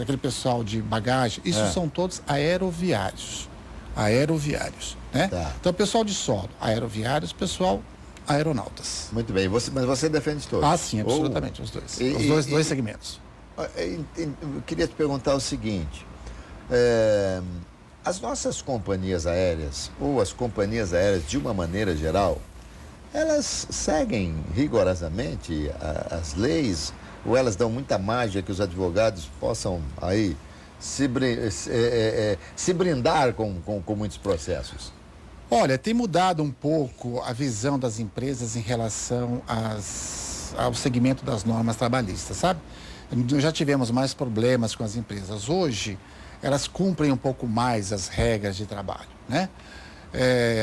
aquele pessoal de bagagem, isso são todos aeroviários. Aeroviários, né? Tá. Então, pessoal de solo, aeroviários, pessoal aeronautas. Muito bem, mas você defende todos? Ah, sim, absolutamente, os dois. Os dois segmentos. Eu queria te perguntar o seguinte, as nossas companhias aéreas, ou as companhias aéreas de uma maneira geral, elas seguem rigorosamente as leis, ou elas dão muita margem que os advogados possam aí se brindar com muitos processos? Olha, tem mudado um pouco a visão das empresas em relação ao segmento das normas trabalhistas, sabe? Já tivemos mais problemas com as empresas. Hoje, elas cumprem um pouco mais as regras de trabalho, né?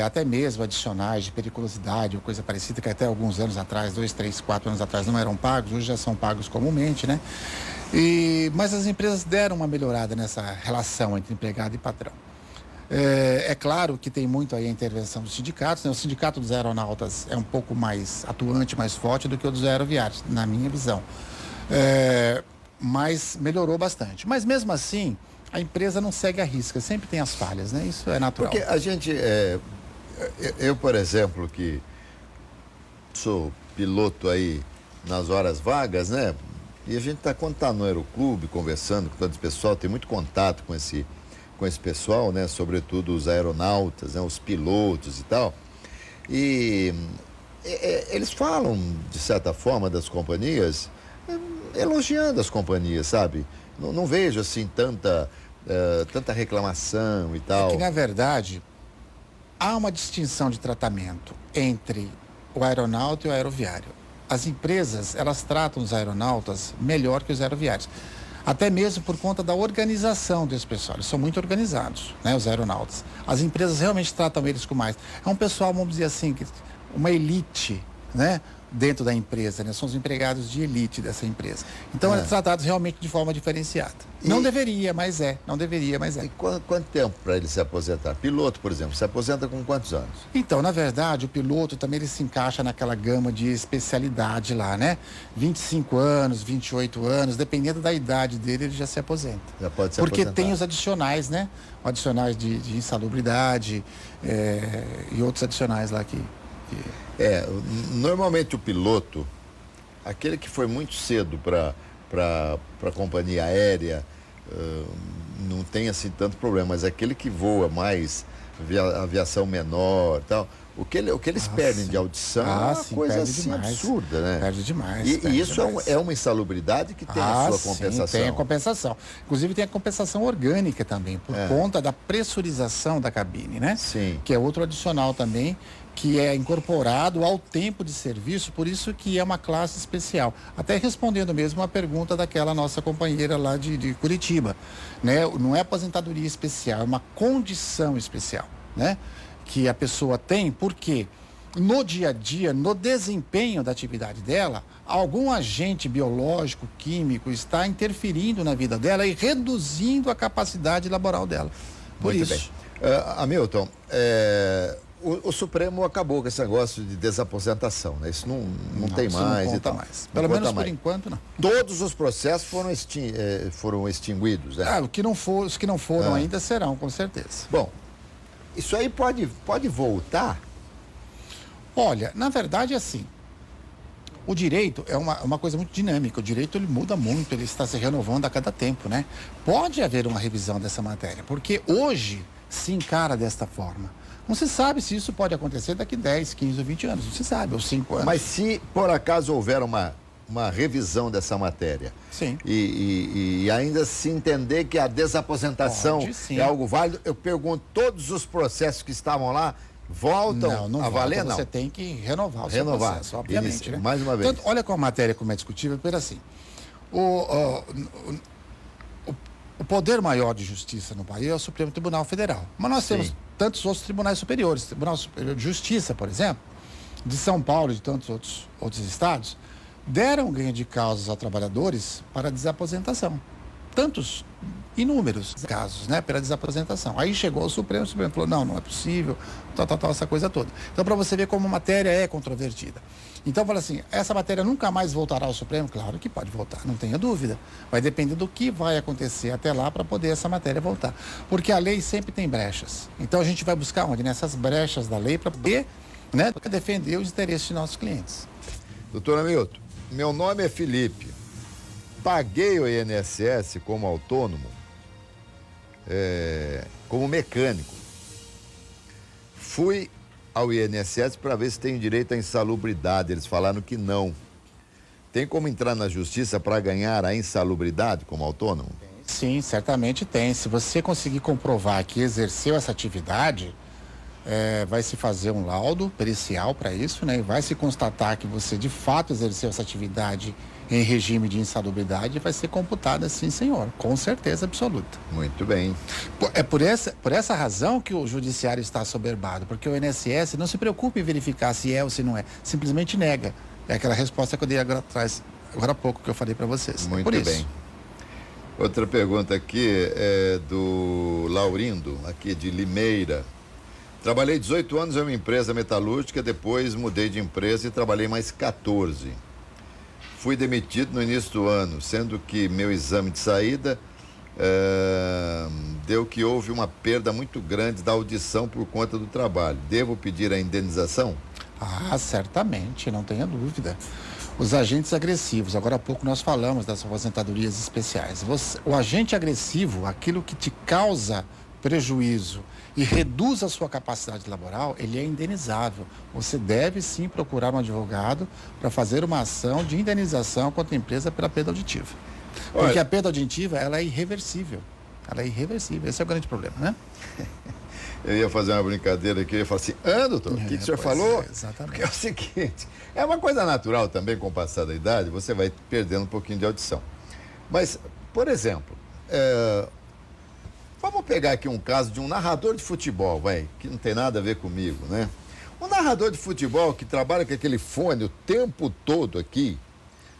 Até mesmo adicionais de periculosidade ou coisa parecida, que até alguns anos atrás, 2, 3, 4 anos atrás, não eram pagos, hoje já são pagos comumente, né? Mas as empresas deram uma melhorada nessa relação entre empregado e patrão. É claro que tem muito aí a intervenção dos sindicatos, né? O sindicato dos aeronautas é um pouco mais atuante, mais forte do que o dos aeroviários, na minha visão. Mas melhorou bastante. Mas mesmo assim, a empresa não segue à risca, sempre tem as falhas, né? Isso é natural. Porque a gente, eu, por exemplo, que sou piloto aí nas horas vagas, né? E a gente quando está no aeroclube, conversando com todo esse pessoal, tem muito contato com esse com esse pessoal, né? Sobretudo os aeronautas, né? Os pilotos e tal. E eles falam, de certa forma, das companhias, elogiando as companhias, sabe? Não vejo, assim, tanta reclamação e tal. É que, na verdade, há uma distinção de tratamento entre o aeronauta e o aeroviário. As empresas, elas tratam os aeronautas melhor que os aeroviários. Até mesmo por conta da organização desse pessoal. Eles são muito organizados, né, os aeronautas. As empresas realmente tratam eles com mais. É um pessoal, vamos dizer assim, uma elite, né, dentro da empresa, né? São os empregados de elite dessa empresa. Então, é tratados realmente de forma diferenciada. Não deveria, mas é. Não deveria, mas é. E quanto tempo para ele se aposentar? Piloto, por exemplo, se aposenta com quantos anos? Então, na verdade, o piloto também ele se encaixa naquela gama de especialidade lá, né? 25 anos, 28 anos, dependendo da idade dele, ele já se aposenta. Já pode se Porque aposentar. tem os adicionais, né? Adicionais de insalubridade e outros adicionais lá que... Normalmente o piloto, aquele que foi muito cedo para a companhia aérea, não tem assim tanto problema, mas aquele que voa mais, aviação menor, tal, o que eles perdem de audição é uma coisa assim demais. Absurda, né? Perde demais. E isso é uma insalubridade que tem a sua compensação. Sim, tem a compensação. Inclusive tem a compensação orgânica também, por conta da pressurização da cabine, né? Sim. Que é outro adicional também, que é incorporado ao tempo de serviço, por isso que é uma classe especial. Até respondendo mesmo a pergunta daquela nossa companheira lá de Curitiba, né? Não é aposentadoria especial, é uma condição especial, né? Que a pessoa tem, porque no dia a dia, no desempenho da atividade dela, algum agente biológico, químico está interferindo na vida dela e reduzindo a capacidade laboral dela. Por Muito isso. bem. Hamilton, o Supremo acabou com esse negócio de desaposentação, né? Isso não tem isso mais não e conta tal. mais. Não Pelo conta menos mais. por enquanto, não. Todos os processos foram extinguidos, né? Os que não foram ainda serão, com certeza. Bom, isso aí pode voltar? Olha, na verdade, assim, o direito é uma coisa muito dinâmica. O direito, ele muda muito, ele está se renovando a cada tempo, né? Pode haver uma revisão dessa matéria, porque hoje se encara desta forma. Não se sabe se isso pode acontecer daqui 10, 15 ou 20 anos, não se sabe, ou 5 anos. Mas se por acaso houver uma revisão dessa matéria, Sim. E ainda se entender que a desaposentação Pode, sim. é algo válido, eu pergunto, todos os processos que estavam lá voltam não a valer? volta, Não. Você tem que renovar o seu processo, obviamente. Isso, né? mais uma vez. Tanto, olha como a matéria como é discutível, pelo assim, o poder maior de justiça no país é o Supremo Tribunal Federal. Mas nós temos tantos outros tribunais superiores. Tribunal Superior de Justiça, por exemplo, de São Paulo e de tantos outros estados, deram ganho de causas a trabalhadores para desaposentação. Tantos, inúmeros casos, né, pela desaposentação. Aí chegou o Supremo falou, não é possível, tal, essa coisa toda. Então, para você ver como a matéria é controvertida. Então, fala assim, essa matéria nunca mais voltará ao Supremo? Claro que pode voltar, não tenha dúvida. Vai depender do que vai acontecer até lá para poder essa matéria voltar. Porque a lei sempre tem brechas. Então, a gente vai buscar onde? Nessas brechas da lei para poder, né, defender os interesses de nossos clientes. Doutor Hamilton, meu nome é Felipe. Paguei o INSS como autônomo, como mecânico. Fui ao INSS para ver se tenho direito à insalubridade. Eles falaram que não. Tem como entrar na justiça para ganhar a insalubridade como autônomo? Sim, certamente tem. Se você conseguir comprovar que exerceu essa atividade, vai se fazer um laudo pericial para isso, né? E vai se constatar que você de fato exerceu essa atividade em regime de insalubridade e vai ser computada, sim, senhor, com certeza absoluta. Muito bem. É por essa razão que o judiciário está assoberbado, porque o INSS não se preocupa em verificar se é ou se não é, simplesmente nega. É aquela resposta que eu dei agora há pouco que eu falei para vocês. Muito por isso. bem. Outra pergunta aqui é do Laurindo, aqui de Limeira. Trabalhei 18 anos em uma empresa metalúrgica, depois mudei de empresa e trabalhei mais 14. Fui demitido no início do ano, sendo que meu exame de saída deu que houve uma perda muito grande da audição por conta do trabalho. Devo pedir a indenização? Ah, certamente, não tenha dúvida. Os agentes agressivos, agora há pouco nós falamos das aposentadorias especiais. O agente agressivo, aquilo que te causa prejuízo e reduz a sua capacidade laboral, ele é indenizável. Você deve sim procurar um advogado para fazer uma ação de indenização contra a empresa pela perda auditiva. Porque a perda auditiva, ela é irreversível. Ela é irreversível. Esse é o grande problema, né? Eu ia fazer uma brincadeira aqui, eu ia falar assim, doutor, o que o senhor falou? Exatamente. Porque é o seguinte, é uma coisa natural também, com o passar da idade, você vai perdendo um pouquinho de audição. Mas, por exemplo, vamos pegar aqui um caso de um narrador de futebol, que não tem nada a ver comigo, né? Um narrador de futebol que trabalha com aquele fone o tempo todo aqui,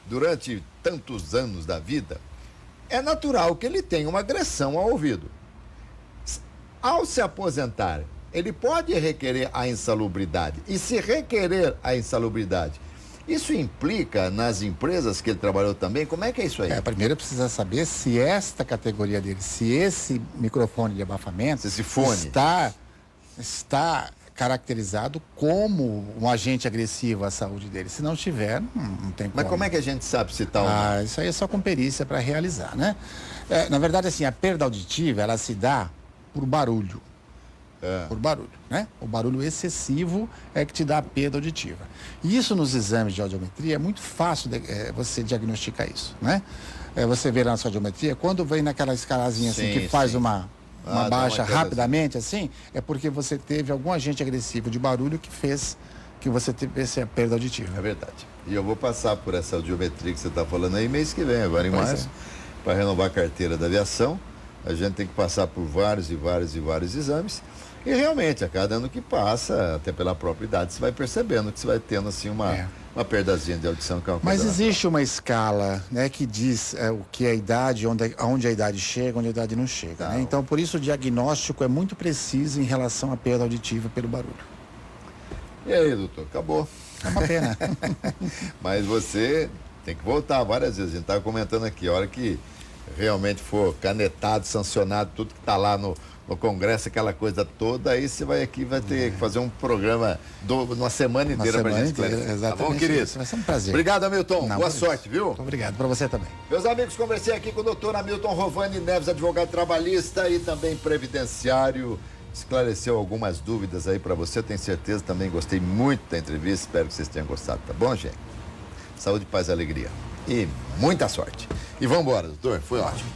durante tantos anos da vida, é natural que ele tenha uma agressão ao ouvido. Ao se aposentar, ele pode requerer a insalubridade. E se requerer a insalubridade, isso implica nas empresas que ele trabalhou também? Como é que é isso aí? Primeiro precisa saber se esta categoria dele, se esse microfone de abafamento, esse fone está caracterizado como um agente agressivo à saúde dele. Se não estiver, não tem como. Mas como é que a gente sabe se está ou não? Isso aí é só com perícia para realizar, né? Na verdade, assim, a perda auditiva, ela se dá por barulho. Por barulho, né? O barulho excessivo é que te dá a perda auditiva. E isso nos exames de audiometria é muito fácil você diagnosticar isso, né? Você vê na sua audiometria, quando vem naquela escalazinha assim, que faz uma baixa rapidamente, assim, é porque você teve algum agente agressivo de barulho que fez que você tivesse a perda auditiva. É verdade. E eu vou passar por essa audiometria que você está falando aí mês que vem, agora em março, para renovar a carteira da aviação. A gente tem que passar por vários exames. E realmente, a cada ano que passa, até pela própria idade, você vai percebendo que você vai tendo assim uma perdazinha de audição. Que é uma coisa Mas existe uma escala, né, que diz o que é a idade, onde a idade chega, onde a idade não chega. Né? Então, por isso o diagnóstico é muito preciso em relação à perda auditiva pelo barulho. E aí, doutor, acabou. É uma pena. Mas você tem que voltar várias vezes. A gente estava comentando aqui, a hora que realmente for canetado, sancionado, tudo que está lá no Congresso, aquela coisa toda, aí você vai aqui, vai ter que fazer um programa uma semana inteira para a gente esclarecer. Exatamente. Tá bom, querido? Vai ser um prazer. Obrigado, Hamilton. Boa sorte, viu? Muito obrigado, para você também. Meus amigos, conversei aqui com o doutor Hamilton Rovani Neves, advogado trabalhista e também previdenciário. Esclareceu algumas dúvidas aí para você, tenho certeza. Também gostei muito da entrevista, espero que vocês tenham gostado, tá bom, gente? Saúde, paz e alegria. E muita sorte. E vamos embora, doutor. Foi ótimo.